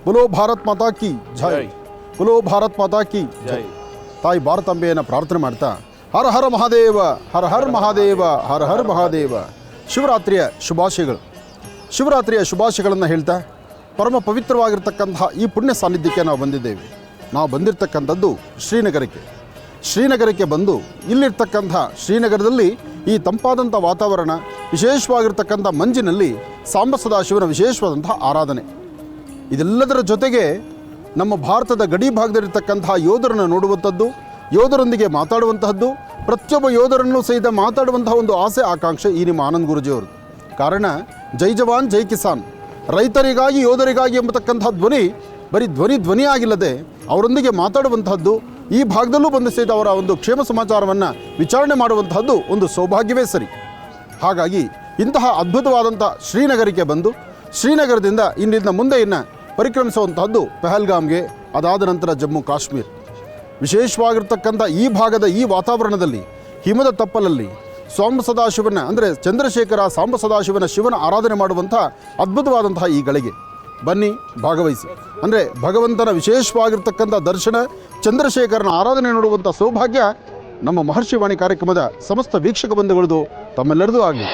बोलो भारत माता की जय बोलो भारत माता की जय ತಾಯಿ ಭಾರತಾಂಬೆಯನ್ನು ಪ್ರಾರ್ಥನೆ ಮಾಡ್ತಾ ಹರ ಹರ ಮಹಾದೇವ ಹರ ಹರ ಮಹಾದೇವ ಹರ ಹರ ಮಹಾದೇವ. ಶಿವರಾತ್ರಿಯ ಶುಭಾಶಯಗಳನ್ನು ಹೇಳ್ತಾ ಪರಮ ಪವಿತ್ರವಾಗಿರ್ತಕ್ಕಂತಹ ಈ ಪುಣ್ಯ ಸಾನ್ನಿಧ್ಯಕ್ಕೆ ನಾವು ಬಂದಿದ್ದೇವೆ. ನಾವು ಬಂದಿರತಕ್ಕಂಥದ್ದು ಶ್ರೀನಗರಕ್ಕೆ ಬಂದು ಇಲ್ಲಿರ್ತಕ್ಕಂಥ ಶ್ರೀನಗರದಲ್ಲಿ ಈ ತಂಪಾದಂಥ ವಾತಾವರಣ, ವಿಶೇಷವಾಗಿರ್ತಕ್ಕಂಥ ಮಂಜಿನಲ್ಲಿ ಸಾಂಬ ಸದಾಶಿವನ ವಿಶೇಷವಾದಂತಹ ಆರಾಧನೆ, ಇದೆಲ್ಲದರ ಜೊತೆಗೆ ನಮ್ಮ ಭಾರತದ ಗಡಿ ಭಾಗದಲ್ಲಿರ್ತಕ್ಕಂತಹ ಯೋಧರನ್ನು ನೋಡುವಂಥದ್ದು, ಯೋಧರೊಂದಿಗೆ ಮಾತಾಡುವಂತಹದ್ದು, ಪ್ರತಿಯೊಬ್ಬ ಯೋಧರನ್ನು ಸಹಿತ ಮಾತಾಡುವಂತಹ ಒಂದು ಆಸೆ ಆಕಾಂಕ್ಷೆ ಈ ನಿಮ್ಮ ಆನಂದ್ ಗುರೂಜಿಯವರು. ಕಾರಣ ಜೈ ಜವಾನ್ ಜೈ ಕಿಸಾನ್, ರೈತರಿಗಾಗಿ ಯೋಧರಿಗಾಗಿ ಎಂಬತಕ್ಕಂಥ ಧ್ವನಿ ಬರೀ ಧ್ವನಿಯಾಗಿಲ್ಲದೆ ಅವರೊಂದಿಗೆ ಮಾತಾಡುವಂತಹದ್ದು, ಈ ಭಾಗದಲ್ಲೂ ಬಂದು ಸಹಿತ ಅವರ ಒಂದು ಕ್ಷೇಮ ಸಮಾಚಾರವನ್ನು ವಿಚಾರಣೆ ಮಾಡುವಂತಹದ್ದು ಒಂದು ಸೌಭಾಗ್ಯವೇ ಸರಿ. ಹಾಗಾಗಿ ಇಂತಹ ಅದ್ಭುತವಾದಂಥ ಶ್ರೀನಗರಕ್ಕೆ ಬಂದು ಶ್ರೀನಗರದಿಂದ ಇಲ್ಲಿಂದ ಮುಂದೆ ಪರಿಕ್ರಮಿಸುವಂತಹದ್ದು ಪಹಲ್ಗಾಮ್ಗೆ, ಅದಾದ ನಂತರ ಜಮ್ಮು ಕಾಶ್ಮೀರ. ವಿಶೇಷವಾಗಿರ್ತಕ್ಕಂಥ ಈ ಭಾಗದ ಈ ವಾತಾವರಣದಲ್ಲಿ ಹಿಮದ ತಪ್ಪಲಲ್ಲಿ ಸಾಂಬ ಸದಾಶಿವನ ಅಂದರೆ ಚಂದ್ರಶೇಖರ ಸಾಂಬ ಸದಾಶಿವನ ಶಿವನ ಆರಾಧನೆ ಮಾಡುವಂಥ ಅದ್ಭುತವಾದಂತಹ ಈ ಗಳಿಗೆ ಬನ್ನಿ, ಭಾಗವಹಿಸಿ. ಅಂದರೆ ಭಗವಂತನ ವಿಶೇಷವಾಗಿರ್ತಕ್ಕಂಥ ದರ್ಶನ, ಚಂದ್ರಶೇಖರನ ಆರಾಧನೆ ನೋಡುವಂಥ ಸೌಭಾಗ್ಯ ನಮ್ಮ ಮಹರ್ಷಿವಾಣಿ ಕಾರ್ಯಕ್ರಮದ ಸಮಸ್ತ ವೀಕ್ಷಕ ಬಂಧುಗಳದು ತಮ್ಮೆಲ್ಲರದೂ ಆಗಲಿ.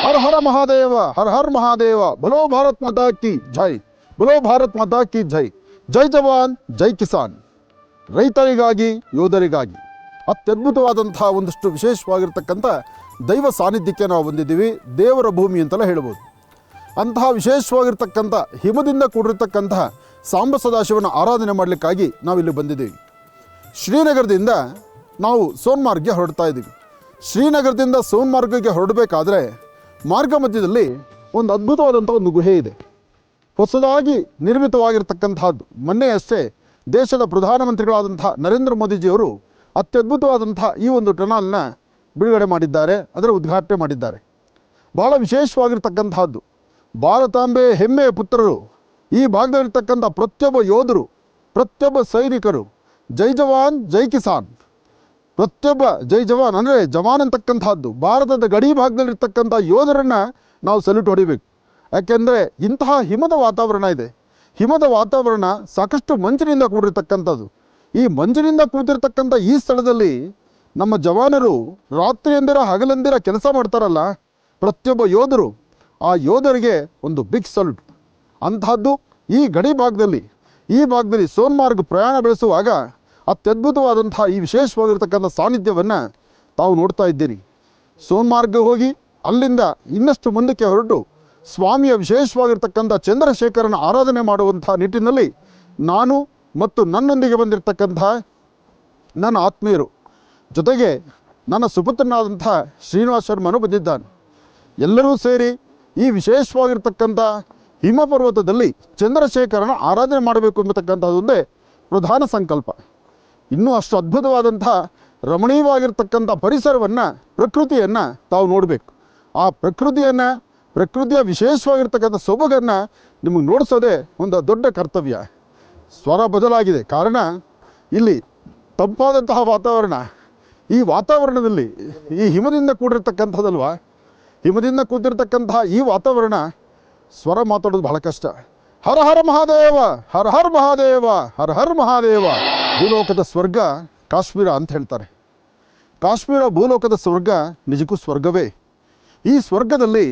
हर हर महादेव हर हर महादेव बोलो भारत माता की जय बोलो भारत माता की जय. ಜೈ ಜವಾನ್ ಜೈ ಕಿಸಾನ್, ರೈತರಿಗಾಗಿ ಯೋಧರಿಗಾಗಿ ಅತ್ಯದ್ಭುತವಾದಂತಹ ಒಂದಷ್ಟು ವಿಶೇಷವಾಗಿರ್ತಕ್ಕಂಥ ದೈವ ಸಾನ್ನಿಧ್ಯಕ್ಕೆ ನಾವು ಬಂದಿದ್ದೀವಿ. ದೇವರ ಭೂಮಿ ಅಂತಲೇ ಹೇಳ್ಬೋದು. ಅಂತಹ ವಿಶೇಷವಾಗಿರ್ತಕ್ಕಂಥ ಹಿಮದಿಂದ ಕೂಡಿರ್ತಕ್ಕಂತಹ ಸಾಂಬ ಸದಾಶಿವನ ಆರಾಧನೆ ಮಾಡಲಿಕ್ಕಾಗಿ ನಾವಿಲ್ಲಿ ಬಂದಿದ್ದೀವಿ. ಶ್ರೀನಗರದಿಂದ ನಾವು ಸೋನ್ಮಾರ್ಗ್ಗೆ ಹೊರಡ್ತಾ ಇದ್ದೀವಿ. ಶ್ರೀನಗರದಿಂದ ಸೋನ್ಮಾರ್ಗ್ಗೆ ಹೊರಡಬೇಕಾದ್ರೆ ಮಾರ್ಗ ಮಧ್ಯದಲ್ಲಿ ಒಂದು ಅದ್ಭುತವಾದಂಥ ಒಂದು ಗುಹೆ ಇದೆ, ಹೊಸದಾಗಿ ನಿರ್ಮಿತವಾಗಿರ್ತಕ್ಕಂಥದ್ದು. ಮೊನ್ನೆಯಷ್ಟೇ ದೇಶದ ಪ್ರಧಾನಮಂತ್ರಿಗಳಾದಂಥ ನರೇಂದ್ರ ಮೋದಿಜಿಯವರು ಅತ್ಯದ್ಭುತವಾದಂಥ ಈ ಒಂದು ಟನಲ್ನ ಬಿಡುಗಡೆ ಮಾಡಿದ್ದಾರೆ, ಅದರ ಉದ್ಘಾಟನೆ ಮಾಡಿದ್ದಾರೆ. ಬಹಳ ವಿಶೇಷವಾಗಿರ್ತಕ್ಕಂಥದ್ದು. ಭಾರತಾಂಬೆ ಹೆಮ್ಮೆಯ ಪುತ್ರರು, ಈ ಭಾಗದಲ್ಲಿರ್ತಕ್ಕಂಥ ಪ್ರತಿಯೊಬ್ಬ ಯೋಧರು, ಪ್ರತಿಯೊಬ್ಬ ಸೈನಿಕರು ಜೈ ಜವಾನ್ ಜೈ ಕಿಸಾನ್, ಪ್ರತಿಯೊಬ್ಬ ಜೈ ಜವಾನ್ ಅಂದರೆ ಜವಾನ್ ಅಂತಕ್ಕಂಥದ್ದು. ಭಾರತದ ಗಡಿ ಭಾಗದಲ್ಲಿರ್ತಕ್ಕಂಥ ಯೋಧರನ್ನು ನಾವು ಸಲ್ಯೂಟ್ ಹೊಡಿಬೇಕು. ಯಾಕೆಂದರೆ ಇಂತಹ ಹಿಮದ ವಾತಾವರಣ ಇದೆ. ಹಿಮದ ವಾತಾವರಣ ಸಾಕಷ್ಟು ಮಂಜಿನಿಂದ ಕೂಡಿರ್ತಕ್ಕಂಥದ್ದು. ಈ ಮಂಜಿನಿಂದ ಕೂತಿರ್ತಕ್ಕಂಥ ಈ ಸ್ಥಳದಲ್ಲಿ ನಮ್ಮ ಜವಾನರು ರಾತ್ರಿಯಂದಿರ ಹಗಲಂದಿರ ಕೆಲಸ ಮಾಡ್ತಾರಲ್ಲ, ಪ್ರತಿಯೊಬ್ಬ ಯೋಧರು, ಆ ಯೋಧರಿಗೆ ಒಂದು ಬಿಗ್ ಸಲ್ಯೂಟ್. ಅಂತಹದ್ದು ಈ ಗಡಿ ಭಾಗದಲ್ಲಿ, ಈ ಭಾಗದಲ್ಲಿ ಸೋನ್ಮಾರ್ಗ್ ಪ್ರಯಾಣ ಬೆಳೆಸುವಾಗ ಅತ್ಯದ್ಭುತವಾದಂತಹ ಈ ವಿಶೇಷವಾಗಿರ್ತಕ್ಕಂಥ ಸಾನ್ನಿಧ್ಯವನ್ನು ತಾವು ನೋಡ್ತಾ ಇದ್ದೀರಿ. ಸೋನ್ಮಾರ್ಗ್ಗೆ ಹೋಗಿ ಅಲ್ಲಿಂದ ಇನ್ನಷ್ಟು ಮುಂದಕ್ಕೆ ಹೊರಟು ಸ್ವಾಮಿಯ ವಿಶೇಷವಾಗಿರ್ತಕ್ಕಂಥ ಚಂದ್ರಶೇಖರನ ಆರಾಧನೆ ಮಾಡುವಂಥ ನಿಟ್ಟಿನಲ್ಲಿ ನಾನು ಮತ್ತು ನನ್ನೊಂದಿಗೆ ಬಂದಿರತಕ್ಕಂಥ ನನ್ನ ಆತ್ಮೀಯರು, ಜೊತೆಗೆ ನನ್ನ ಸುಪುತ್ರನಾದಂಥ ಶ್ರೀನಿವಾಸ ಶರ್ಮನು ಬಂದಿದ್ದಾನೆ. ಎಲ್ಲರೂ ಸೇರಿ ಈ ವಿಶೇಷವಾಗಿರ್ತಕ್ಕಂಥ ಹಿಮ ಪರ್ವತದಲ್ಲಿ ಚಂದ್ರಶೇಖರನ ಆರಾಧನೆ ಮಾಡಬೇಕು ಎಂಬತಕ್ಕಂಥದ್ದೊಂದೇ ಪ್ರಧಾನ ಸಂಕಲ್ಪ. ಇನ್ನೂ ಅಷ್ಟು ಅದ್ಭುತವಾದಂಥ ರಮಣೀಯವಾಗಿರ್ತಕ್ಕಂಥ ಪರಿಸರವನ್ನು, ಪ್ರಕೃತಿಯನ್ನು ತಾವು ನೋಡಬೇಕು. ಆ ಪ್ರಕೃತಿಯ ವಿಶೇಷವಾಗಿರ್ತಕ್ಕಂಥ ಸೊಬಗನ್ನು ನಿಮಗೆ ನೋಡಿಸೋದೇ ಒಂದು ದೊಡ್ಡ ಕರ್ತವ್ಯ. ಸ್ವರ ಬದಲಾಗಿದೆ. ಕಾರಣ ಇಲ್ಲಿ ತಂಪಾದಂತಹ ವಾತಾವರಣ. ಈ ವಾತಾವರಣದಲ್ಲಿ ಈ ಹಿಮದಿಂದ ಕೂಡಿರ್ತಕ್ಕಂಥದ್ದಲ್ವಾ, ಹಿಮದಿಂದ ಕೂಡಿರ್ತಕ್ಕಂತಹ ಈ ವಾತಾವರಣ ಸ್ವರ ಮಾತಾಡೋದು ಬಹಳ ಕಷ್ಟ. ಹರ ಹರ ಮಹಾದೇವ, ಹರ ಹರ ಮಹಾದೇವ, ಹರ ಹರ ಮಹಾದೇವ. ಭೂಲೋಕದ ಸ್ವರ್ಗ ಕಾಶ್ಮೀರ ಅಂತ ಹೇಳ್ತಾರೆ. ಕಾಶ್ಮೀರ ಭೂಲೋಕದ ಸ್ವರ್ಗ ನಿಜಕ್ಕೂ ಸ್ವರ್ಗವೇ. ಈ ಸ್ವರ್ಗದಲ್ಲಿ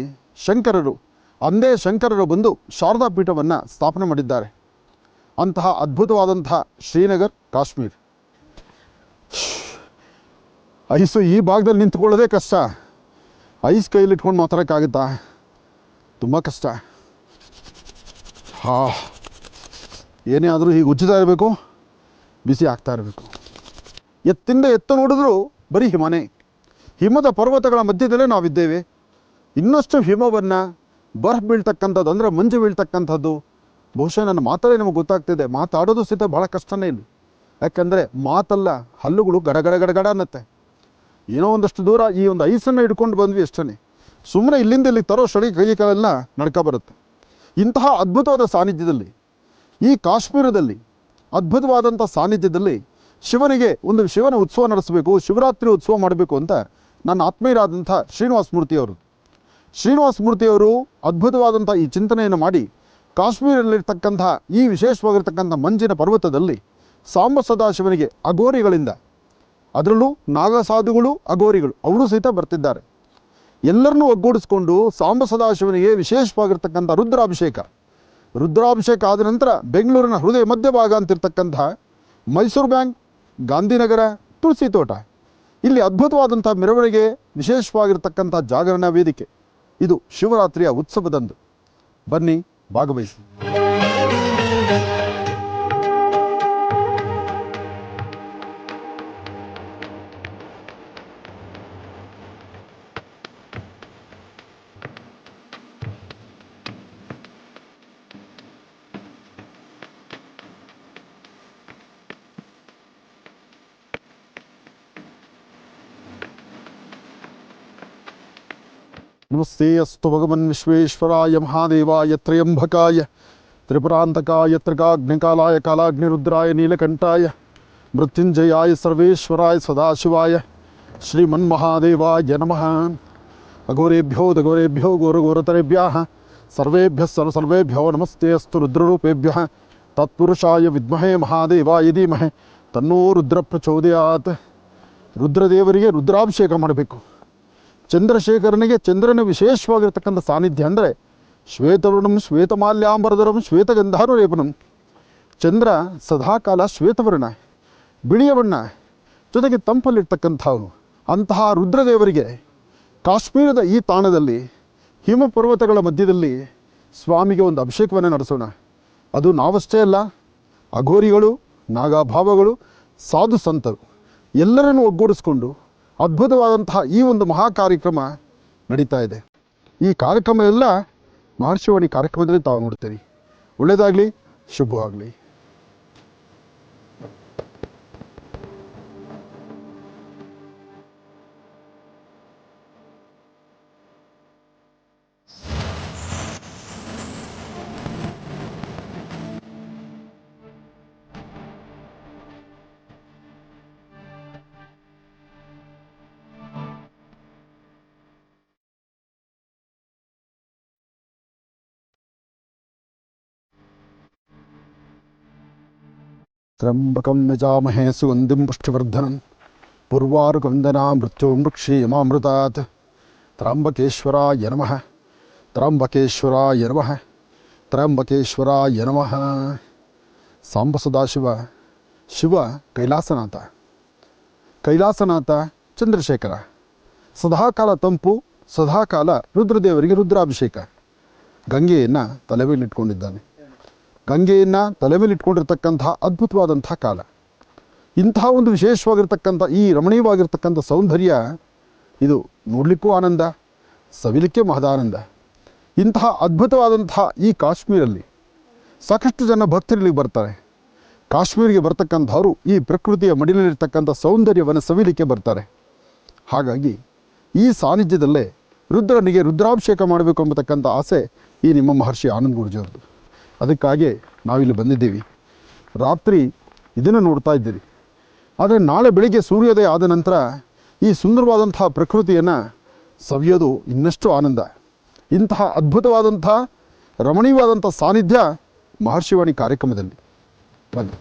ಶಂಕರರು, ಅಂದೇ ಶಂಕರರು ಬಂದು ಶಾರದಾ ಪೀಠವನ್ನು ಸ್ಥಾಪನೆ ಮಾಡಿದ್ದಾರೆ. ಅಂತಹ ಅದ್ಭುತವಾದಂತಹ ಶ್ರೀನಗರ್, ಕಾಶ್ಮೀರ್. ಐಸು ಈ ಭಾಗದಲ್ಲಿ ನಿಂತ್ಕೊಳ್ಳೋದೇ ಕಷ್ಟ. ಐಸ್ ಕೈಯಲ್ಲಿ ಇಟ್ಕೊಂಡು ಮಾತಾಡೋಕ್ಕಾಗುತ್ತಾ? ತುಂಬ ಕಷ್ಟ. ಏನೇ ಆದರೂ ಹೀಗೆ ಉಜ್ಜುತ್ತಾ ಇರಬೇಕು, ಬಿಸಿ ಆಗ್ತಾ ಇರಬೇಕು. ಎತ್ತಿಂದ ಎತ್ತ ನೋಡಿದ್ರು ಬರೀ ಹಿಮನೇ. ಹಿಮದ ಪರ್ವತಗಳ ಮಧ್ಯದಲ್ಲೇ ನಾವಿದ್ದೇವೆ. ಇನ್ನಷ್ಟು ಹಿಮವನ್ನು ಬರ್ಫ್ ಬೀಳ್ತಕ್ಕಂಥದ್ದು, ಅಂದರೆ ಮಂಜು ಬೀಳ್ತಕ್ಕಂಥದ್ದು ಬಹುಶಃ ನನ್ನ ಮಾತಲ್ಲೇ ನಮಗೆ ಗೊತ್ತಾಗ್ತಿದೆ. ಮಾತಾಡೋದು ಸಹಿತ ಭಾಳ ಕಷ್ಟನೇ ಇಲ್ಲಿ. ಯಾಕಂದರೆ ಮಾತಲ್ಲ, ಹಲ್ಲುಗಳು ಗಡಗಡ ಗಡಗಡ ಅನ್ನತ್ತೆ. ಏನೋ ಒಂದಷ್ಟು ದೂರ ಈ ಒಂದು ಐಸನ್ನು ಹಿಡ್ಕೊಂಡು ಬಂದ್ವಿ ಅಷ್ಟೇ. ಸುಮ್ಮನೆ ಇಲ್ಲಿಂದ ಇಲ್ಲಿಗೆ ತರೋ ಶಳಿ ಕೈ ಕಾಲೆಲ್ಲ ನಡ್ಕ ಬರುತ್ತೆ. ಇಂತಹ ಅದ್ಭುತವಾದ ಸಾನ್ನಿಧ್ಯದಲ್ಲಿ, ಈ ಕಾಶ್ಮೀರದಲ್ಲಿ ಅದ್ಭುತವಾದಂಥ ಸಾನ್ನಿಧ್ಯದಲ್ಲಿ ಶಿವನ ಉತ್ಸವ ನಡೆಸಬೇಕು, ಶಿವರಾತ್ರಿ ಉತ್ಸವ ಮಾಡಬೇಕು ಅಂತ ನನ್ನ ಆತ್ಮೀಯರಾದಂಥ ಶ್ರೀನಿವಾಸ ಮೂರ್ತಿಯವರು ಅದ್ಭುತವಾದಂಥ ಈ ಚಿಂತನೆಯನ್ನು ಮಾಡಿ ಕಾಶ್ಮೀರದಲ್ಲಿರ್ತಕ್ಕಂಥ ಈ ವಿಶೇಷವಾಗಿರ್ತಕ್ಕಂಥ ಮಂಜಿನ ಪರ್ವತದಲ್ಲಿ ಸಾಂಬ ಸದಾಶಿವನಿಗೆ ಅಘೋರಿಗಳಿಂದ, ಅದರಲ್ಲೂ ನಾಗಸಾಧುಗಳು, ಅಘೋರಿಗಳು ಅವರು ಸಹಿತ ಬರ್ತಿದ್ದಾರೆ. ಎಲ್ಲರನ್ನೂ ಒಗ್ಗೂಡಿಸ್ಕೊಂಡು ಸಾಂಬ ಸದಾಶಿವನಿಗೆ ವಿಶೇಷವಾಗಿರ್ತಕ್ಕಂಥ ರುದ್ರಾಭಿಷೇಕ ಆದ ನಂತರ ಬೆಂಗಳೂರಿನ ಹೃದಯ ಮಧ್ಯಭಾಗ ಅಂತಿರ್ತಕ್ಕಂಥ ಮೈಸೂರು ಬ್ಯಾಂಕ್, ಗಾಂಧಿನಗರ, ತುಳಸಿ ತೋಟ, ಇಲ್ಲಿ ಅದ್ಭುತವಾದಂಥ ಮೆರವಣಿಗೆ, ವಿಶೇಷವಾಗಿರ್ತಕ್ಕಂಥ ಜಾಗರಣ ವೇದಿಕೆ. ಇದು ಶಿವರಾತ್ರಿಯ ಉತ್ಸವದಂದು. ಬನ್ನಿ, ಭಾಗವಹಿಸಿ. ನಮಸ್ತೆ ಅಸ್ತು ಭಗವನ್ ವಿಶ್ವೇಶ್ವರಾಯ ಮಹಾದೇವಾಯ ತ್ರಯಂಬಕಾಯ ತ್ರಿಪುರಾಂತಕಾಯ ತ್ರಿಕಾಗ್ನಿಕಾಲಾಯ ಕಾಲಾಗ್ನಿರುದ್ರಾಯ ನೀಲಕಂಠಾಯ ಮೃತ್ಯುಂಜಯಾಯ ಸರ್ವೇಶ್ವರಾಯ ಸದಾಶಿವಾಯ ಶ್ರೀಮನ್ಮಹಾದೇವಾಯ ನಮಃ. ಅಘೋರೇಭ್ಯೋ ಘೋರಘೋರತರೇಭ್ಯಃ ಸರ್ವೇಭ್ಯೋ ನಮಸ್ತೆ ಅಸ್ತು ರುದ್ರರೂಪೇಭ್ಯಃ ತತ್ಪುರುಷಾಯ ವಿದ್ಮಹೇ ಮಹಾದೇವಾಯ ಧೀಮಹಿ ತನ್ನೋ ರುದ್ರ ಪ್ರಚೋದಯಾತ್. ರುದ್ರದೇವರಿಗೆ ರುದ್ರಾಭಿಷೇಕ ಮಾಡಬೇಕು. ಚಂದ್ರಶೇಖರನಿಗೆ ಚಂದ್ರನ ವಿಶೇಷವಾಗಿರ್ತಕ್ಕಂಥ ಸಾನ್ನಿಧ್ಯ ಅಂದರೆ ಶ್ವೇತವರ್ಣಂ ಶ್ವೇತಮಾಲ್ಯಾಂಬರಧರಂ ಶ್ವೇತಗಂಧಾನುಲೇಪನಂ. ಚಂದ್ರ ಸದಾಕಾಲ ಶ್ವೇತವರ್ಣ, ಬಿಳಿಯ ಬಣ್ಣ, ಜೊತೆಗೆ ತಂಪಲ್ಲಿರ್ತಕ್ಕಂಥವನು. ಅಂತಹ ರುದ್ರದೇವರಿಗೆ ಕಾಶ್ಮೀರದ ಈ ತಾಣದಲ್ಲಿ ಹಿಮ ಪರ್ವತಗಳ ಮಧ್ಯದಲ್ಲಿ ಸ್ವಾಮಿಗೆ ಒಂದು ಅಭಿಷೇಕವನ್ನು ನಡೆಸೋಣ. ಅದು ನಾವಷ್ಟೇ ಅಲ್ಲ, ಅಘೋರಿಗಳು, ನಾಗಾಭಾವಗಳು, ಸಾಧು ಸಂತರು ಎಲ್ಲರನ್ನೂ ಒಗ್ಗೂಡಿಸ್ಕೊಂಡು ಅದ್ಭುತವಾದಂತಹ ಈ ಒಂದು ಮಹಾ ಕಾರ್ಯಕ್ರಮ ನಡೀತಾ ಇದೆ. ಈ ಕಾರ್ಯಕ್ರಮ ಎಲ್ಲ ಮಹರ್ಷಿವಾಣಿ ಕಾರ್ಯಕ್ರಮದಲ್ಲಿ ತಾವು ನೋಡ್ತೀರಿ. ಒಳ್ಳೆಯದಾಗಲಿ, ಶುಭವಾಗಲಿ. ತ್ರ್ಯಂಬಕಂ ಯಜಾಮಹೇ ಸುಗಂಧಿಂ ಪುಷ್ಟಿವರ್ಧನಂ ಪೂರ್ವಾರುಕಂದನಾ ಮೃತ್ಯುರ್ಮುಕ್ಷೀಯಮಾಮೃತಾತ್. ತ್ರ್ಯಂಬಕೇಶ್ವರಾಯ ನಮಃ, ತ್ರ್ಯಂಬಕೇಶ್ವರಾಯ ನಮಃ, ತ್ರ್ಯಂಬಕೇಶ್ವರಾಯ ನಮಃ. ಸಾಂಬ ಸದಾಶಿವ, ಶಿವ ಕೈಲಾಸನಾಥ ಚಂದ್ರಶೇಖರ. ಸದಾಕಾಲ ತಂಪು, ಸದಾಕಾಲ ರುದ್ರದೇವರಿಗೆ ರುದ್ರಾಭಿಷೇಕ. ಗಂಗೆಯನ್ನು ತಲೆ ಮೇಲಿಟ್ಕೊಂಡಿದ್ದಾನೆ. ಗಂಗೆಯನ್ನು ತಲೆ ಮೇಲೆ ಇಟ್ಕೊಂಡಿರ್ತಕ್ಕಂತಹ ಅದ್ಭುತವಾದಂಥ ಕಾಲ. ಇಂತಹ ಒಂದು ವಿಶೇಷವಾಗಿರ್ತಕ್ಕಂಥ ಈ ರಮಣೀಯವಾಗಿರ್ತಕ್ಕಂಥ ಸೌಂದರ್ಯ ಇದು ನೋಡಲಿಕ್ಕೂ ಆನಂದ, ಸವಿಲಿಕ್ಕೆ ಮಹದಾನಂದ. ಇಂತಹ ಅದ್ಭುತವಾದಂತಹ ಈ ಕಾಶ್ಮೀರಲ್ಲಿ ಸಾಕಷ್ಟು ಜನ ಭಕ್ತರಲ್ಲಿ ಬರ್ತಾರೆ. ಕಾಶ್ಮೀರಿಗೆ ಬರ್ತಕ್ಕಂಥವರು ಈ ಪ್ರಕೃತಿಯ ಮಡಿಲಲ್ಲಿರ್ತಕ್ಕಂಥ ಸೌಂದರ್ಯವನ್ನು ಸವಿಲಿಕ್ಕೆ ಬರ್ತಾರೆ. ಹಾಗಾಗಿ ಈ ಸಾನ್ನಿಧ್ಯದಲ್ಲೇ ರುದ್ರನಿಗೆ ರುದ್ರಾಭಿಷೇಕ ಮಾಡಬೇಕು ಎಂಬತಕ್ಕಂಥ ಆಸೆ ಈ ನಿಮ್ಮ ಮಹರ್ಷಿ ಆನಂದ ಗುರೂಜಿಯವ್ರದ್ದು. ಅದಕ್ಕಾಗಿ ನಾವಿಲ್ಲಿ ಬಂದಿದ್ದೀವಿ. ರಾತ್ರಿ ಇದನ್ನು ನೋಡ್ತಾ ಇದ್ದೀರಿ. ಆದರೆ ನಾಳೆ ಬೆಳಿಗ್ಗೆ ಸೂರ್ಯೋದಯ ಆದ ನಂತರ ಈ ಸುಂದರವಾದಂತಹ ಪ್ರಕೃತಿಯನ್ನು ಸವಿಯೋದು ಇನ್ನಷ್ಟು ಆನಂದ. ಇಂತಹ ಅದ್ಭುತವಾದಂಥ ರಮಣೀಯವಾದಂಥ ಸಾನ್ನಿಧ್ಯ ಮಹರ್ಷಿವಾಣಿ ಕಾರ್ಯಕ್ರಮದಲ್ಲಿ. ಬನ್ನಿ.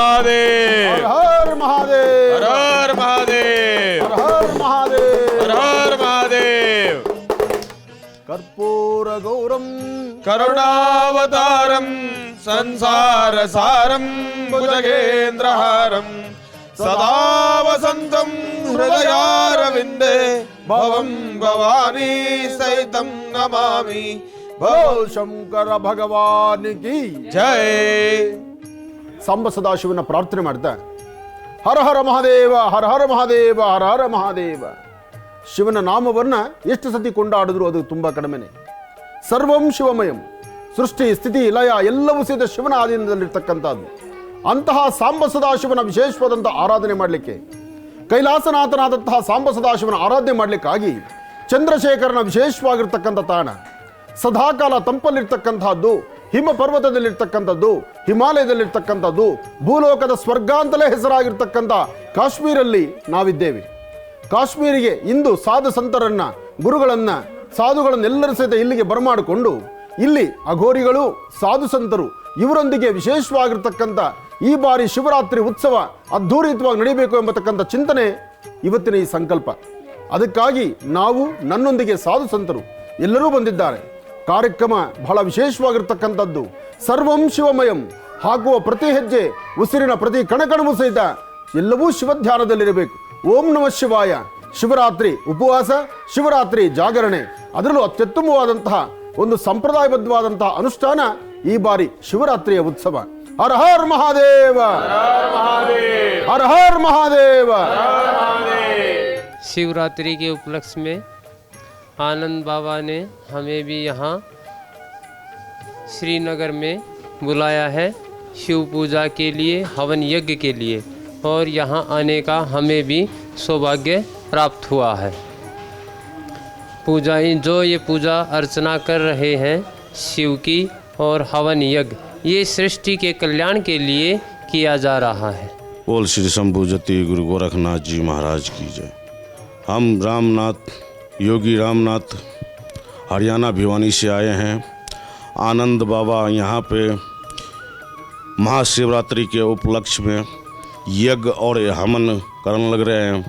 महादेव हर महादेव हर हर महादेव हर महादेव हर हर महादेव कर्पूर गौरम करुणावतारम संसार सारम भुजगेन्द्रहारम सदा वसंतम हृदयारविंदे भवं भवानी सहितं नमामि। बोल शंकर भगवान की जय। ಸಾಂಬ ಸದಾಶಿವನ ಪ್ರಾರ್ಥನೆ ಮಾಡ್ತಾ ಹರ ಹರ ಮಹಾದೇವ ಹರ ಹರ ಮಹಾದೇವ ಹರ ಹರ ಮಹಾದೇವ. ಶಿವನ ನಾಮವನ್ನು ಎಷ್ಟು ಸತಿ ಕೊಂಡಾಡಿದ್ರು ಅದು ತುಂಬ ಕಡಿಮೆನೆ. ಸರ್ವಂ ಶಿವಮಯಂ, ಸೃಷ್ಟಿ ಸ್ಥಿತಿ ಲಯ ಎಲ್ಲವೂ ಸಹಿತ ಶಿವನ ಆಧೀನದಲ್ಲಿರ್ತಕ್ಕಂಥದ್ದು. ಅಂತಹ ಸಾಂಬ ಸದಾಶಿವನ ವಿಶೇಷವಾದಂಥ ಆರಾಧನೆ ಮಾಡಲಿಕ್ಕೆ, ಕೈಲಾಸನಾಥನಾದಂತಹ ಸಾಂಬ ಸದಾಶಿವನ ಆರಾಧನೆ ಮಾಡಲಿಕ್ಕಾಗಿ ಚಂದ್ರಶೇಖರನ ವಿಶೇಷವಾಗಿರ್ತಕ್ಕಂಥ ತಾಣ, ಸದಾಕಾಲ ತಂಪಲ್ಲಿರ್ತಕ್ಕಂಥದ್ದು, ಹಿಮ ಪರ್ವತದಲ್ಲಿರ್ತಕ್ಕಂಥದ್ದು, ಹಿಮಾಲಯದಲ್ಲಿರ್ತಕ್ಕಂಥದ್ದು, ಭೂಲೋಕದ ಸ್ವರ್ಗ ಅಂತಲೇ ಹೆಸರಾಗಿರ್ತಕ್ಕಂಥ ಕಾಶ್ಮೀರಲ್ಲಿ ನಾವಿದ್ದೇವೆ. ಕಾಶ್ಮೀರಿಗೆ ಇಂದು ಸಾಧು ಸಂತರನ್ನ, ಗುರುಗಳನ್ನ, ಸಾಧುಗಳನ್ನೆಲ್ಲರೂ ಸಹಿತ ಇಲ್ಲಿಗೆ ಬರಮಾಡಿಕೊಂಡು ಇಲ್ಲಿ ಅಘೋರಿಗಳು, ಸಾಧು ಸಂತರು ಇವರೊಂದಿಗೆ ವಿಶೇಷವಾಗಿರ್ತಕ್ಕಂಥ ಈ ಬಾರಿ ಶಿವರಾತ್ರಿ ಉತ್ಸವ ಅದ್ಧೂರಿತವಾಗಿ ನಡೀಬೇಕು ಎಂಬತಕ್ಕಂಥ ಚಿಂತನೆ ಇವತ್ತಿನ ಈ ಸಂಕಲ್ಪ. ಅದಕ್ಕಾಗಿ ನಾವು, ನನ್ನೊಂದಿಗೆ ಸಾಧು ಸಂತರು ಎಲ್ಲರೂ ಬಂದಿದ್ದಾರೆ. ಕಾರ್ಯಕ್ರಮ ಬಹಳ ವಿಶೇಷವಾಗಿರ್ತಕ್ಕಂಥದ್ದು. ಸರ್ವಂ ಶಿವಮಯಂ, ಹಾಕುವ ಪ್ರತಿ ಹೆಜ್ಜೆ, ಉಸಿರಿನ ಪ್ರತಿ ಕಣಕಣವೂ ಸಹಿತ ಎಲ್ಲವೂ ಶಿವಧ್ಯಾನದಲ್ಲಿರಬೇಕು. ಓಂ ನಮಃ ಶಿವಾಯ. ಶಿವರಾತ್ರಿ ಉಪವಾಸ, ಶಿವರಾತ್ರಿ ಜಾಗರಣೆ, ಅದರಲ್ಲೂ ಅತ್ಯುತ್ತಮವಾದಂತಹ ಒಂದು ಸಂಪ್ರದಾಯಬದ್ಧವಾದಂತಹ ಅನುಷ್ಠಾನ ಈ ಬಾರಿ ಶಿವರಾತ್ರಿಯ ಉತ್ಸವ. ಹರ ಹರ್ ಮಹಾದೇವ ಹರ ಹರ್ ಮಹಾದೇವ. शिवरात्रि के उपलक्ष्य में आनंद बाबा ने हमें भी यहाँ श्रीनगर में बुलाया है शिव पूजा के लिए, हवन यज्ञ के लिए, और यहाँ आने का हमें भी सौभाग्य प्राप्त हुआ है। जो ये पूजा अर्चना कर रहे हैं शिव की और हवन यज्ञ, ये सृष्टि के कल्याण के लिए किया जा रहा है। बोल श्री शंभुजति गुरु गोरखनाथ जी महाराज की जय। हम रामनाथ, योगी रामनाथ हरियाणा भिवानी से आए हैं। आनंद बाबा यहाँ पे महाशिवरात्रि के उपलक्ष्य में यज्ञ और हवन करने लग रहे हैं।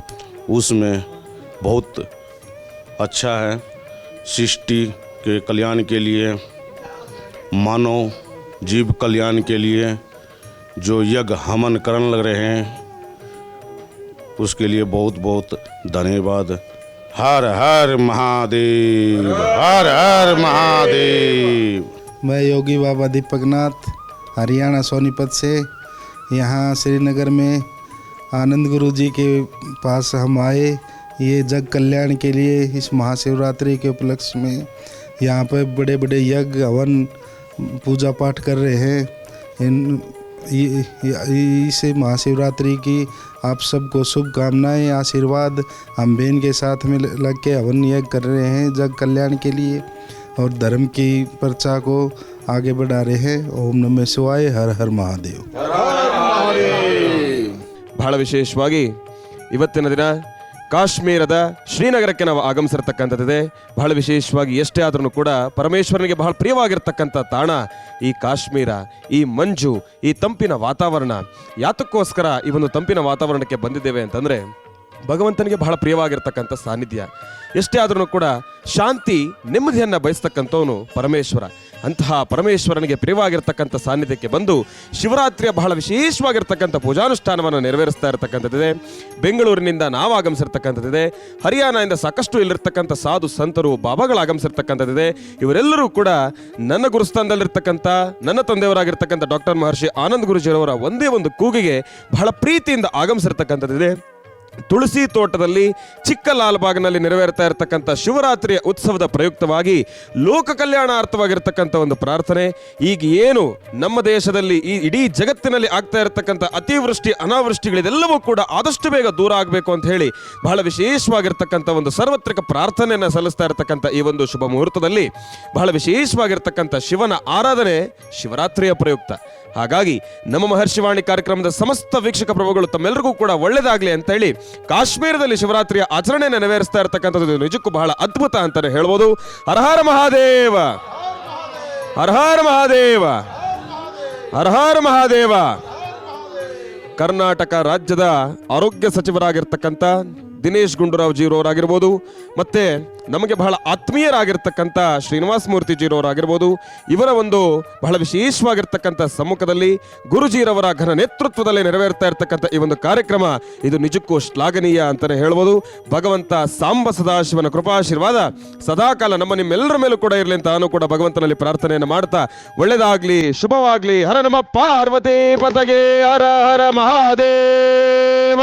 उसमें बहुत अच्छा है, सृष्टि के कल्याण के लिए, मानव जीव कल्याण के लिए जो यज्ञ हवन करने लग रहे हैं उसके लिए बहुत बहुत धन्यवाद। हर हर महादेव हर हर महादेव। मैं योगी बाबा दीपकनाथ हरियाणा सोनीपत से यहाँ श्रीनगर में आनंद गुरु जी के पास हम आए। ये जग कल्याण के लिए इस महाशिवरात्रि के उपलक्ष्य में यहाँ पर बड़े बड़े यज्ञ हवन पूजा पाठ कर रहे हैं। इस महाशिवरात्रि की आप सबको शुभकामनाएं, आशीर्वाद। हम बहन के साथ में लग के हवन यज्ञ कर रहे हैं जग कल्याण के लिए और धर्म की प्रचार को आगे बढ़ा रहे हैं। ओम नमः शिवाय, हर हर महादेव। ಬಹಳ ವಿಶೇಷವಾಗಿ ಇವತ್ತಿನ ದಿನ ಕಾಶ್ಮೀರದ ಶ್ರೀನಗರಕ್ಕೆ ನಾವು ಆಗಮಿಸಿರ್ತಕ್ಕಂಥದ್ದಿದೆ. ಬಹಳ ವಿಶೇಷವಾಗಿ ಎಷ್ಟೇ ಆದ್ರೂ ಕೂಡ ಪರಮೇಶ್ವರನಿಗೆ ಬಹಳ ಪ್ರಿಯವಾಗಿರ್ತಕ್ಕಂಥ ತಾಣ ಈ ಕಾಶ್ಮೀರ, ಈ ಮಂಜು, ಈ ತಂಪಿನ ವಾತಾವರಣ. ಯಾತಕ್ಕೋಸ್ಕರ ಈ ಒಂದು ತಂಪಿನ ವಾತಾವರಣಕ್ಕೆ ಬಂದಿದ್ದೇವೆ ಅಂತಂದರೆ ಭಗವಂತನಿಗೆ ಬಹಳ ಪ್ರಿಯವಾಗಿರ್ತಕ್ಕಂಥ ಸಾನ್ನಿಧ್ಯ. ಎಷ್ಟೇ ಆದ್ರೂ ಕೂಡ ಶಾಂತಿ, ನೆಮ್ಮದಿಯನ್ನು ಬಯಸ್ತಕ್ಕಂಥವನು ಪರಮೇಶ್ವರ. ಅಂತಹ ಪರಮೇಶ್ವರನಿಗೆ ಪ್ರಿಯವಾಗಿರ್ತಕ್ಕಂಥ ಸಾನ್ನಿಧ್ಯಕ್ಕೆ ಬಂದು ಶಿವರಾತ್ರಿಯ ಬಹಳ ವಿಶೇಷವಾಗಿರ್ತಕ್ಕಂಥ ಪೂಜಾನುಷ್ಠಾನವನ್ನು ನೆರವೇರಿಸ್ತಾ ಇರತಕ್ಕಂಥದ್ದಿದೆ. ಬೆಂಗಳೂರಿನಿಂದ ನಾವು ಆಗಮಿಸಿರ್ತಕ್ಕಂಥದ್ದಿದೆ. ಹರಿಯಾಣದಿಂದ ಸಾಕಷ್ಟು ಇಲ್ಲಿರ್ತಕ್ಕಂಥ ಸಾಧು ಸಂತರು, ಬಾಬಾಗಳು ಆಗಮಿಸಿರ್ತಕ್ಕಂಥದ್ದಿದೆ. ಇವರೆಲ್ಲರೂ ಕೂಡ ನನ್ನ ಗುರುಸ್ಥಾನದಲ್ಲಿರ್ತಕ್ಕಂಥ ನನ್ನ ತಂದೆಯವರಾಗಿರ್ತಕ್ಕಂಥ ಡಾಕ್ಟರ್ ಮಹರ್ಷಿ ಆನಂದ್ ಗುರುಜಿಯವರ ಒಂದೇ ಒಂದು ಕೂಗಿಗೆ ಬಹಳ ಪ್ರೀತಿಯಿಂದ ಆಗಮಿಸಿರ್ತಕ್ಕಂಥದ್ದಿದೆ. ತುಳಸಿ ತೋಟದಲ್ಲಿ ಚಿಕ್ಕ ಲಾಲ್ಬಾಗ್ನಲ್ಲಿ ನೆರವೇರ್ತಾ ಇರತಕ್ಕಂಥ ಶಿವರಾತ್ರಿಯ ಉತ್ಸವದ ಪ್ರಯುಕ್ತವಾಗಿ ಲೋಕ ಕಲ್ಯಾಣಾರ್ಥವಾಗಿರ್ತಕ್ಕಂಥ ಒಂದು ಪ್ರಾರ್ಥನೆ. ಈಗ ಏನು ನಮ್ಮ ದೇಶದಲ್ಲಿ ಈ ಇಡೀ ಜಗತ್ತಿನಲ್ಲಿ ಆಗ್ತಾ ಇರತಕ್ಕಂಥ ಅತಿವೃಷ್ಟಿ, ಅನಾವೃಷ್ಟಿಗಳಿದೆಲ್ಲವೂ ಕೂಡ ಆದಷ್ಟು ಬೇಗ ದೂರ ಆಗಬೇಕು ಅಂತ ಹೇಳಿ ಬಹಳ ವಿಶೇಷವಾಗಿರ್ತಕ್ಕಂಥ ಒಂದು ಸಾರ್ವತ್ರಿಕ ಪ್ರಾರ್ಥನೆಯನ್ನು ಸಲ್ಲಿಸ್ತಾ ಇರತಕ್ಕಂಥ ಈ ಒಂದು ಶುಭ ಮುಹೂರ್ತದಲ್ಲಿ ಬಹಳ ವಿಶೇಷವಾಗಿರ್ತಕ್ಕಂಥ ಶಿವನ ಆರಾಧನೆ ಶಿವರಾತ್ರಿಯ ಪ್ರಯುಕ್ತ. ಹಾಗಾಗಿ ನಮ್ಮ ಮಹರ್ಷಿವಾಣಿ ಕಾರ್ಯಕ್ರಮದ ಸಮಸ್ತ ವೀಕ್ಷಕ ಪ್ರಭುಗಳು ತಮ್ಮೆಲ್ಲರಿಗೂ ಕೂಡ ಒಳ್ಳೆಯದಾಗಲಿ ಅಂತ ಹೇಳಿ ಕಾಶ್ಮೀರದಲ್ಲಿ ಶಿವರಾತ್ರಿಯ ಆಚರಣೆಯನ್ನು ನೆರವೇರಿಸ್ತಾ ಇರತಕ್ಕಂಥದ್ದು ನಿಜಕ್ಕೂ ಬಹಳ ಅದ್ಭುತ ಅಂತಾನೆ ಹೇಳ್ಬೋದು. ಹರ ಹರ ಮಹಾದೇವ, ಹರ ಹರ ಮಹಾದೇವ, ಹರ ಹರ ಮಹಾದೇವ. ಕರ್ನಾಟಕ ರಾಜ್ಯದ ಆರೋಗ್ಯ ಸಚಿವರಾಗಿರ್ತಕ್ಕಂಥ ದಿನೇಶ್ ಗುಂಡೂರಾವ್ ಜೀರವರಾಗಿರ್ಬೋದು, ಮತ್ತೆ ನಮಗೆ ಬಹಳ ಆತ್ಮೀಯರಾಗಿರ್ತಕ್ಕಂಥ ಶ್ರೀನಿವಾಸ ಮೂರ್ತಿ ಜೀರವರಾಗಿರ್ಬೋದು, ಇವರ ಒಂದು ಬಹಳ ವಿಶೇಷವಾಗಿರ್ತಕ್ಕಂಥ ಸಮ್ಮುಖದಲ್ಲಿ ಗುರುಜೀರವರ ಘನ ನೇತೃತ್ವದಲ್ಲಿ ನೆರವೇರ್ತಾ ಇರ್ತಕ್ಕಂಥ ಈ ಒಂದು ಕಾರ್ಯಕ್ರಮ ಇದು ನಿಜಕ್ಕೂ ಶ್ಲಾಘನೀಯ ಅಂತಾನೆ ಹೇಳ್ಬೋದು. ಭಗವಂತ ಸಾಂಬ ಸದಾಶಿವನ ಕೃಪಾಶೀರ್ವಾದ ಸದಾಕಾಲ ನಮ್ಮ ನಿಮ್ಮೆಲ್ಲರ ಮೇಲೂ ಕೂಡ ಇರಲಿ ಅಂತ ನಾನು ಕೂಡ ಭಗವಂತನಲ್ಲಿ ಪ್ರಾರ್ಥನೆಯನ್ನು ಮಾಡ್ತಾ ಒಳ್ಳೆದಾಗ್ಲಿ, ಶುಭವಾಗ್ಲಿ. ಹರ ನಮ ಪಾರ್ವತಿ ಪತಗೆ, ಹರ ಹರ ಮಹಾದೇವ.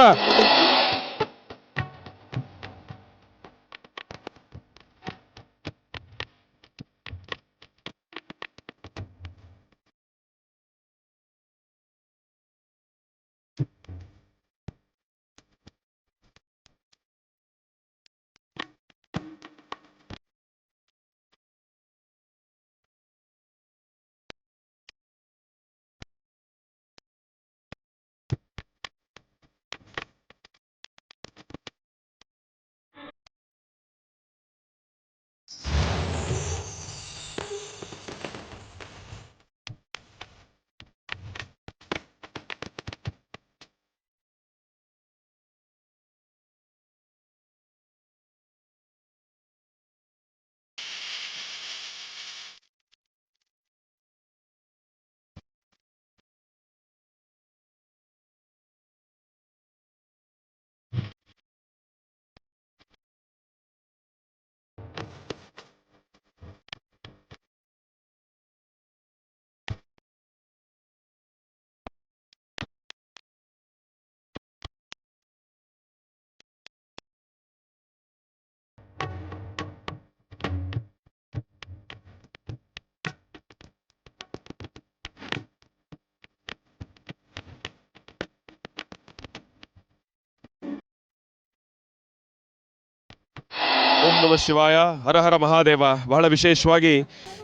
ಓಂ ನಮ ಶಿವಾಯ, ಹರ ಹರ ಮಹಾದೇವ. ಬಹಳ ವಿಶೇಷವಾಗಿ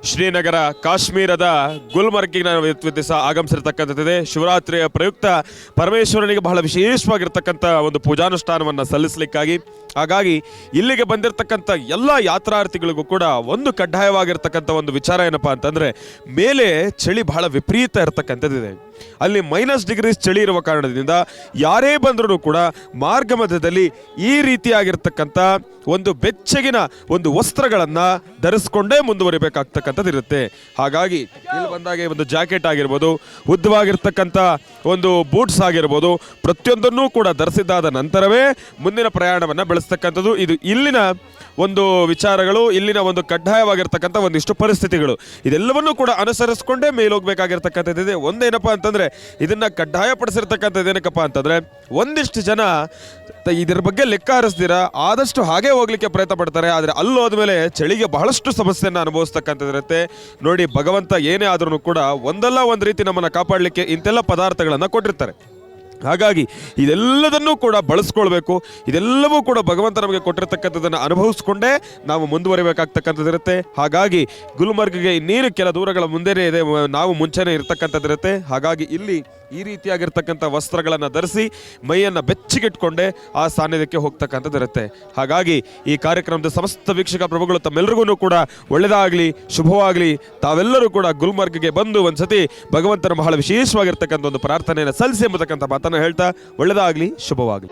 ಶ್ರೀನಗರ ಕಾಶ್ಮೀರದ ಗುಲ್ಮರ್ಗಿನ ದಿವಸ ಆಗಮಿಸಿರ್ತಕ್ಕಂಥದ್ದಿದೆ. ಶಿವರಾತ್ರಿಯ ಪ್ರಯುಕ್ತ ಪರಮೇಶ್ವರನಿಗೆ ಬಹಳ ವಿಶೇಷವಾಗಿರ್ತಕ್ಕಂಥ ಒಂದು ಪೂಜಾನುಷ್ಠಾನವನ್ನು ಸಲ್ಲಿಸಲಿಕ್ಕಾಗಿ, ಹಾಗಾಗಿ ಇಲ್ಲಿಗೆ ಬಂದಿರತಕ್ಕಂಥ ಎಲ್ಲ ಯಾತ್ರಾರ್ಥಿಗಳಿಗೂ ಕೂಡ ಒಂದು ಕಡ್ಡಾಯವಾಗಿರ್ತಕ್ಕಂಥ ಒಂದು ವಿಚಾರ ಏನಪ್ಪಾ ಅಂತಂದ್ರೆ, ಮೇಲೆ ಚಳಿ ಬಹಳ ವಿಪರೀತ ಇರತಕ್ಕಂಥದ್ದಿದೆ. ಅಲ್ಲಿ -ಡಿಗ್ರೀಸ್ ಚಳಿ ಇರುವ ಕಾರಣದಿಂದ ಯಾರೇ ಬಂದರೂ ಕೂಡ ಮಾರ್ಗ ಮಧ್ಯದಲ್ಲಿ ಈ ರೀತಿಯಾಗಿರ್ತಕ್ಕಂಥ ಒಂದು ಬೆಚ್ಚಗಿನ ಒಂದು ವಸ್ತ್ರಗಳನ್ನ ಧರಿಸ್ಕೊಂಡೇ ಮುಂದುವರಿಬೇಕಾಗ್ತಕ್ಕಂಥದ್ದಿರುತ್ತೆ. ಹಾಗಾಗಿ ಇಲ್ಲಿ ಬಂದಾಗೆ ಒಂದು ಜಾಕೆಟ್ ಆಗಿರ್ಬೋದು, ಉದ್ದವಾಗಿರ್ತಕ್ಕಂಥ ಒಂದು ಬೂಟ್ಸ್ ಆಗಿರ್ಬೋದು, ಪ್ರತಿಯೊಂದನ್ನೂ ಕೂಡ ಧರಿಸಿದ್ದಾದ ನಂತರವೇ ಮುಂದಿನ ಪ್ರಯಾಣವನ್ನು ಬೆಳೆಸ್ತಕ್ಕಂಥದ್ದು. ಇದು ಇಲ್ಲಿನ ಒಂದು ವಿಚಾರಗಳು, ಇಲ್ಲಿನ ಒಂದು ಕಡ್ಡಾಯವಾಗಿರ್ತಕ್ಕಂಥ ಒಂದಿಷ್ಟು ಪರಿಸ್ಥಿತಿಗಳು, ಇದೆಲ್ಲವನ್ನೂ ಕೂಡ ಅನುಸರಿಸ್ಕೊಂಡೇ ಮೇಲೋಗ್ಬೇಕಾಗಿರ್ತಕ್ಕಂಥದ್ದಿದೆ. ಒಂದೇನಪ್ಪ ಅಂತಂದ್ರೆ, ಇದನ್ನ ಕಡ್ಡಾಯಪಡಿಸಿರ್ತಕ್ಕಂಥದ್ದು ಏನಕ್ಕಪ್ಪ ಅಂತಂದ್ರೆ, ಒಂದಿಷ್ಟು ಜನ ಇದ್ರ ಬಗ್ಗೆ ಲೆಕ್ಕ ಹರಿಸ್ದಿರ ಆದಷ್ಟು ಹಾಗೆ ಹೋಗ್ಲಿಕ್ಕೆ ಪ್ರಯತ್ನ ಪಡ್ತಾರೆ. ಆದರೆ ಅಲ್ಲೋದ್ಮೇಲೆ ಚಳಿಗೆ ಬಹಳಷ್ಟು ಸಮಸ್ಯೆಯನ್ನು ಅನುಭವಿಸ್ತಕ್ಕಂಥದ್ದಿರುತ್ತೆ. ನೋಡಿ, ಭಗವಂತ ಏನೇ ಆದ್ರೂ ಕೂಡ ಒಂದಲ್ಲ ಒಂದು ರೀತಿ ನಮ್ಮನ್ನು ಕಾಪಾಡಲಿಕ್ಕೆ ಇಂತೆಲ್ಲ ಪದಾರ್ಥಗಳನ್ನು ಕೊಟ್ಟಿರ್ತಾರೆ. ಹಾಗಾಗಿ ಇದೆಲ್ಲದನ್ನೂ ಕೂಡ ಬಳಸ್ಕೊಳ್ಬೇಕು. ಇದೆಲ್ಲವೂ ಕೂಡ ಭಗವಂತ ನಮಗೆ ಕೊಟ್ಟಿರ್ತಕ್ಕಂಥದ್ದನ್ನು ಅನುಭವಿಸ್ಕೊಂಡೇ ನಾವು ಮುಂದುವರಿಬೇಕಾಗ್ತಕ್ಕಂಥದ್ದಿರುತ್ತೆ. ಹಾಗಾಗಿ ಗುಲ್ಮರ್ಗ್ಗೆ ಇನ್ನೇನು ಕೆಲ ದೂರಗಳ ಮುಂದೆನೇ ಇದೆ, ನಾವು ಮುಂಚೆನೇ ಇರ್ತಕ್ಕಂಥದ್ದಿರುತ್ತೆ. ಹಾಗಾಗಿ ಇಲ್ಲಿ ಈ ರೀತಿಯಾಗಿರ್ತಕ್ಕಂಥ ವಸ್ತ್ರಗಳನ್ನು ಧರಿಸಿ ಮೈಯನ್ನು ಬೆಚ್ಚಗಿಟ್ಕೊಂಡೇ ಆ ಸಾನ್ನಿಧ್ಯಕ್ಕೆ ಹೋಗ್ತಕ್ಕಂಥದ್ದಿರುತ್ತೆ. ಹಾಗಾಗಿ ಈ ಕಾರ್ಯಕ್ರಮದ ಸಮಸ್ತ ವೀಕ್ಷಕ ಪ್ರಭುಗಳು ತಮ್ಮೆಲ್ಲರಿಗೂ ಕೂಡ ಒಳ್ಳೆಯದಾಗಲಿ, ಶುಭವಾಗಲಿ. ತಾವೆಲ್ಲರೂ ಕೂಡ ಗುಲ್ಮರ್ಗ್ಗೆ ಬಂದು ಒಂದ್ಸತಿ ಭಗವಂತನ ಬಹಳ ವಿಶೇಷವಾಗಿರ್ತಕ್ಕಂಥ ಒಂದು ಪ್ರಾರ್ಥನೆಯನ್ನು ಸಲ್ಲಿಸಿ ಎಂಬತಕ್ಕಂಥ ಮಾತನ್ನು ಹೇಳ್ತಾ ಒಳ್ಳೆಯದಾಗಲಿ, ಶುಭವಾಗಲಿ.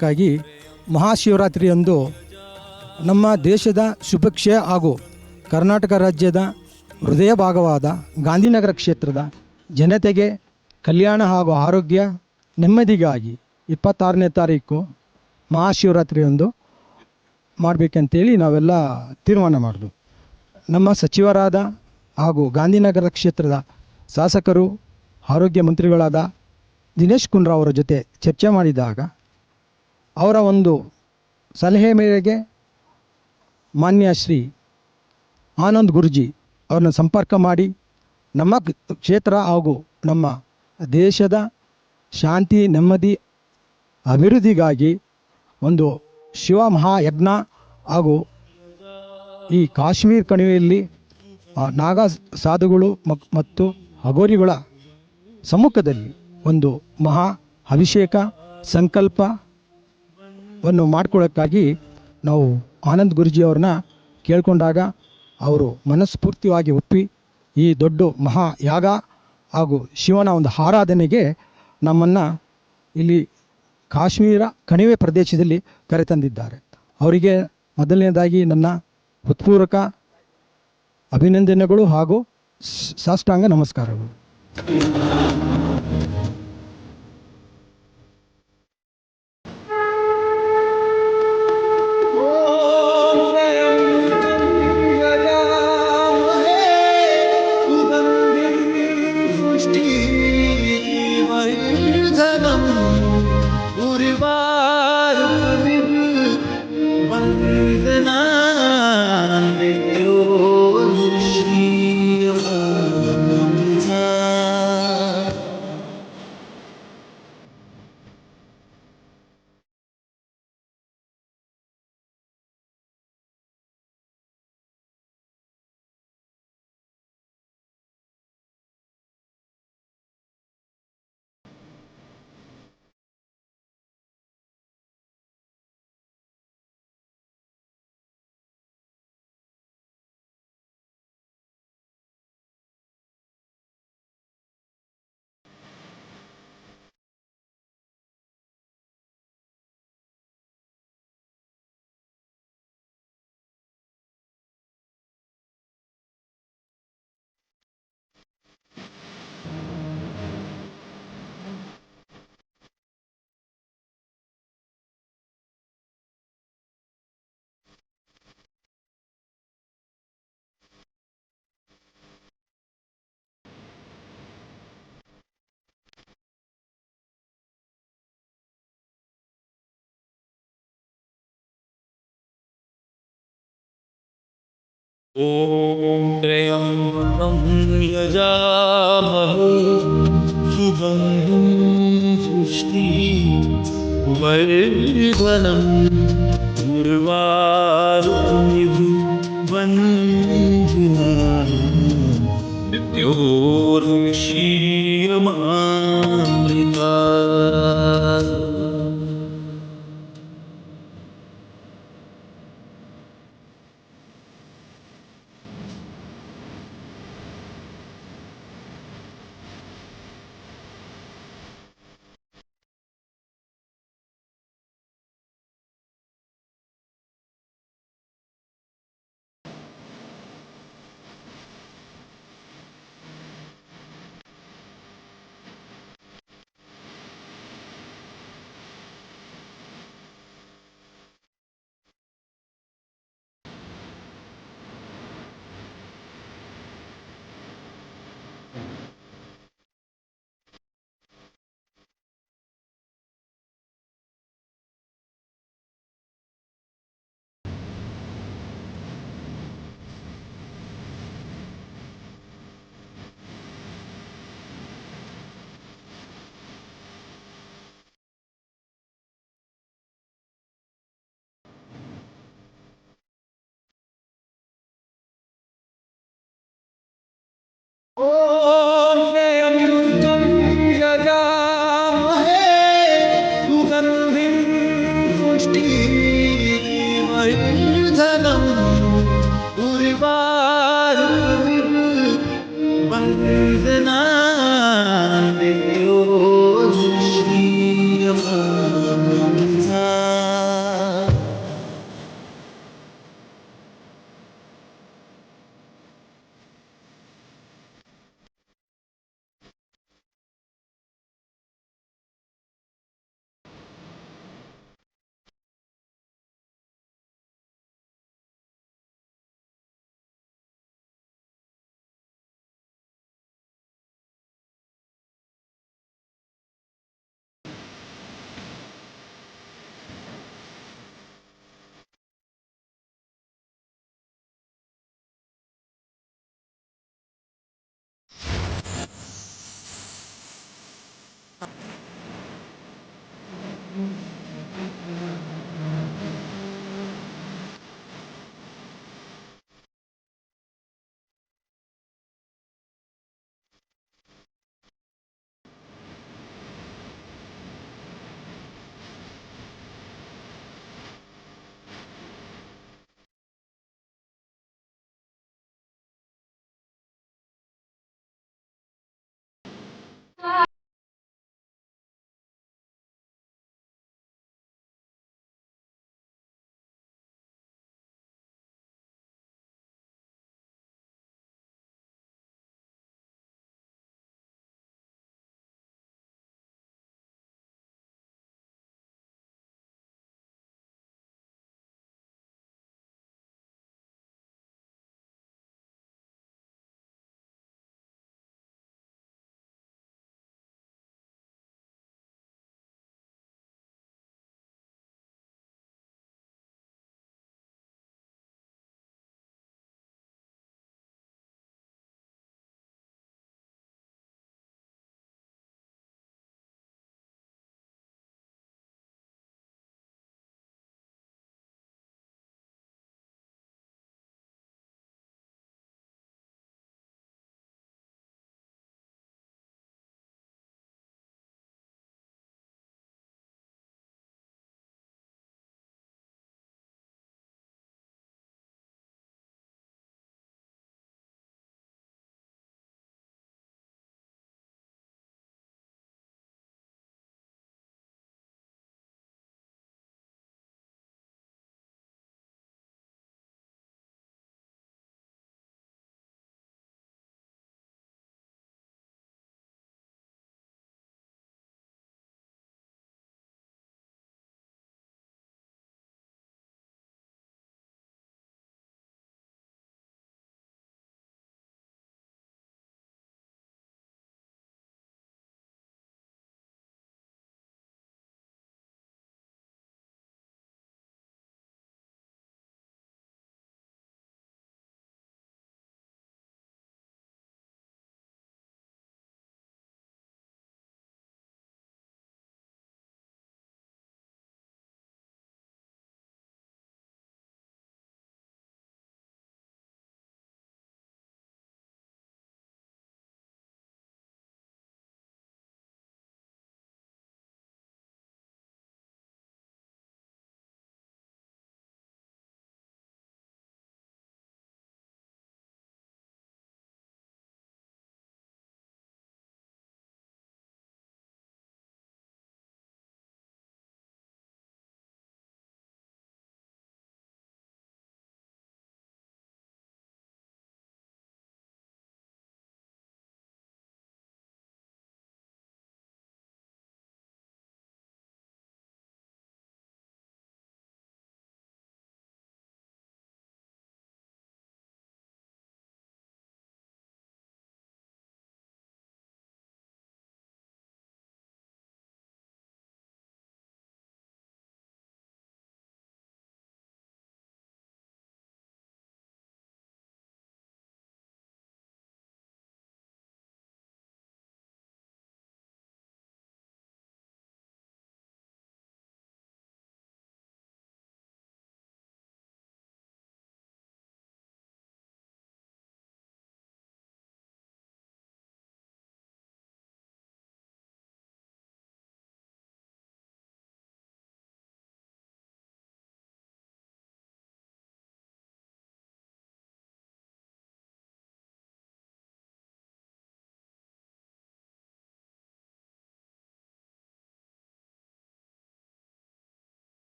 ಕ್ಕಾಗಿ ಮಹಾಶಿವರಾತ್ರಿಯಂದು ನಮ್ಮ ದೇಶದ ಸುಭಿಕ್ಷೆ ಹಾಗೂ ಕರ್ನಾಟಕ ರಾಜ್ಯದ ಹೃದಯ ಭಾಗವಾದ ಗಾಂಧಿನಗರ ಕ್ಷೇತ್ರದ ಜನತೆಗೆ ಕಲ್ಯಾಣ ಹಾಗೂ ಆರೋಗ್ಯ ನೆಮ್ಮದಿಗಾಗಿ 26ನೇ ತಾರೀಕು ಮಹಾಶಿವರಾತ್ರಿಯಂದು ಮಾಡಬೇಕಂತೇಳಿ ನಾವೆಲ್ಲ ತೀರ್ಮಾನ ಮಾಡಿದ್ವು. ನಮ್ಮ ಸಚಿವರಾದ ಹಾಗೂ ಗಾಂಧಿನಗರ ಕ್ಷೇತ್ರದ ಶಾಸಕರು ಆರೋಗ್ಯ ಮಂತ್ರಿಗಳಾದ ದಿನೇಶ್ ಗುಂಡೂರಾವ್ ಅವರ ಜೊತೆ ಚರ್ಚೆ ಮಾಡಿದಾಗ ಅವರ ಒಂದು ಸಲಹೆ ಮೇರೆಗೆ ಮಾನ್ಯ ಶ್ರೀ ಆನಂದ್ ಗುರೂಜಿ ಅವ್ರನ್ನ ಸಂಪರ್ಕ ಮಾಡಿ ನಮ್ಮ ಕ್ಷೇತ್ರ ಹಾಗೂ ನಮ್ಮ ದೇಶದ ಶಾಂತಿ ನೆಮ್ಮದಿ ಅಭಿವೃದ್ಧಿಗಾಗಿ ಒಂದು ಶಿವ ಮಹಾಯಜ್ಞ ಹಾಗೂ ಈ ಕಾಶ್ಮೀರ ಕಣಿವೆಯಲ್ಲಿ ನಾಗಾ ಸಾಧುಗಳು ಮತ್ತು ಅಘೋರಿಗಳ ಸಮ್ಮುಖದಲ್ಲಿ ಒಂದು ಮಹಾ ಅಭಿಷೇಕ ಸಂಕಲ್ಪವನ್ನು ಮಾಡ್ಕೊಳ್ಳೋಕ್ಕಾಗಿ ನಾವು ಆನಂದ್ ಗುರೂಜಿ ಅವ್ರನ್ನ ಕೇಳಿಕೊಂಡಾಗ ಅವರು ಮನಸ್ಫೂರ್ತಿಯಾಗಿ ಒಪ್ಪಿ ಈ ದೊಡ್ಡ ಮಹಾ ಯಾಗ ಹಾಗೂ ಶಿವನ ಒಂದು ಆರಾಧನೆಗೆ ನಮ್ಮನ್ನು ಇಲ್ಲಿ ಕಾಶ್ಮೀರ ಕಣಿವೆ ಪ್ರದೇಶದಲ್ಲಿ ಕರೆತಂದಿದ್ದಾರೆ. ಅವರಿಗೆ ಮೊದಲನೇದಾಗಿ ನನ್ನ ಹೃತ್ಪೂರ್ವಕ ಅಭಿನಂದನೆಗಳು ಹಾಗೂ ಸಾಷ್ಟಾಂಗ ನಮಸ್ಕಾರಗಳು. ॐ त्र्यम्बकं यजामहे सुगन्धिं पुष्टिवर्धनम् उर्वारुकमिव वन्दनानि नित्योर्विषीयमामृता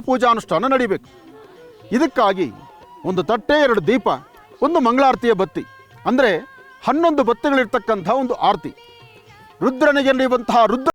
ಪೂಜಾನುಷ್ಠಾನ ನಡಿಬೇಕು. ಇದಕ್ಕಾಗಿ ಒಂದು ತಟ್ಟೆ, 2 ದೀಪ, ಒಂದು ಮಂಗಳಾರತಿಯ ಬತ್ತಿ, ಅಂದರೆ 11 ಬತ್ತಿಗಳಿರ್ತಕ್ಕಂಥ ಒಂದು ಆರತಿ. ರುದ್ರನಿಗೆ ನಡೆಯುವಂತಹ ರುದ್ರ